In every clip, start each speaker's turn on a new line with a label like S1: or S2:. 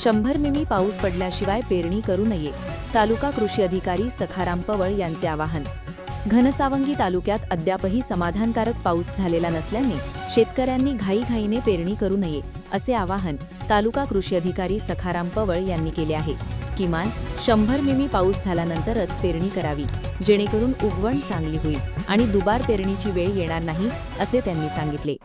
S1: 100 मिमी पाऊस पडल्याशिवाय पेरणी करू नये, तालुका कृषी अधिकारी सखाराम पवळ यांचे आवाहन. घनसावंगी तालुक्यात अद्यापही समाधानकारक पाऊस झालेला नसल्याने शेतकऱ्यांनी घाईघाईने पेरणी करू नये, असे आवाहन तालुका कृषी अधिकारी सखाराम पवळ यांनी केले आहे. किमान 100 मिमी पाऊस झाल्यानंतरच पेरणी करावी, जेणेकरून उगवण चांगली होईल आणि दुबार पेरणीची वेळ येणार नाही, असे त्यांनी सांगितले.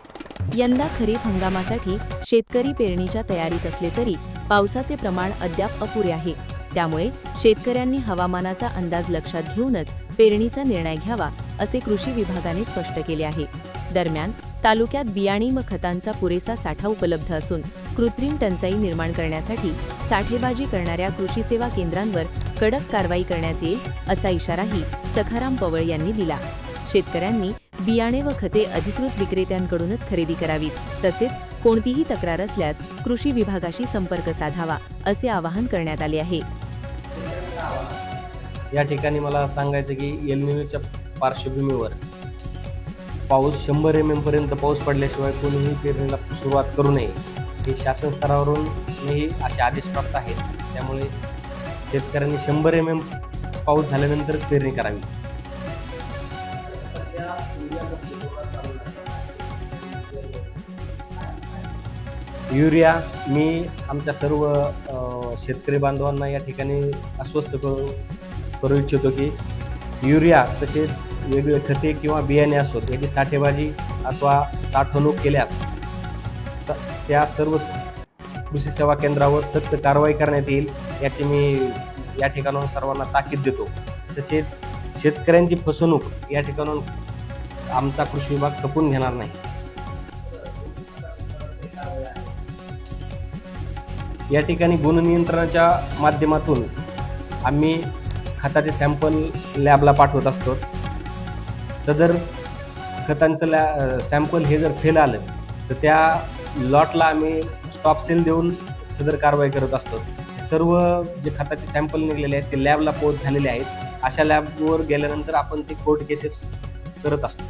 S1: यंदा खरीप हंगामासाठी शेतकरी पेरणीच्या तयारीत असले तरी पावसाचे प्रमाण अद्याप अपुरे आहे. त्यामुळे शेतकऱ्यांनी हवामानाचा अंदाज लक्षात घेऊनच पेरणीचा निर्णय घ्यावा, असे कृषी विभागाने स्पष्ट केले आहे. दरम्यान तालुक्यात बियाणे व खतांचा पुरेसा साठा उपलब्ध असून कृत्रिम टंचाई निर्माण करण्यासाठी साठेबाजी करणाऱ्या कृषी सेवा केंद्रांवर कडक कारवाई करण्यात येईल, असा इशाराही सखाराम पवळ यांनी दिला. शेतकऱ्यांनी बियाणे व खते अधिकृत विक्रेत्यांकडूनच खरेदी करावीत. तसेच कोणतीही तक्रार असल्यास कृषी विभागाशी संपर्क साधावा, असे आवाहन करण्यात आले आहे.
S2: या ठिकाणी मला सांगायचं की एल निनोच्या पार्श्वभूमीवर पाऊस 100 mm पर्यंत पाऊस पडल्याशिवाय कोणीही पेरणीला सुरुवात करू नये, हे शासन स्तरावरूनही असे आदेश प्राप्त आहेत. त्यामुळे शेतकऱ्यांनी 100 mm पाऊस झाल्यानंतरच पेरणी करावी. युरिया मी आमच्या सर्व शेतकरी बांधवांना या ठिकाणी आश्वस्त करू इच्छितो की युरिया तसेच वेगवेगळे खते किंवा बियाणे असोत याची साठेबाजी अथवा साठवणूक केल्यास त्या सर्व कृषी सेवा केंद्रावर सक्त कारवाई करण्यात येईल, याची मी या ठिकाणाहून सर्वांना ताकीद देतो. तसेच शेतकऱ्यांची फसवणूक या ठिकाणाहून आमचा कृषी विभाग खपून घेणार नाही. या ठिकाणी गुणनियंत्रणाच्या माध्यमातून आम्ही खताचे सॅम्पल लॅबला पाठवत असतो. सदर खतांचं सॅम्पल हे जर फेल आलं तर त्या लॉटला आम्ही स्टॉप सेल देऊन सदर कारवाई करत असतो. सर्व जे खताचे सॅम्पल निघलेले आहेत ते लॅबला पोच झालेले आहेत. अशा लॅबवर गेल्यानंतर आपण ते कोर्ट केसेस करत असतो.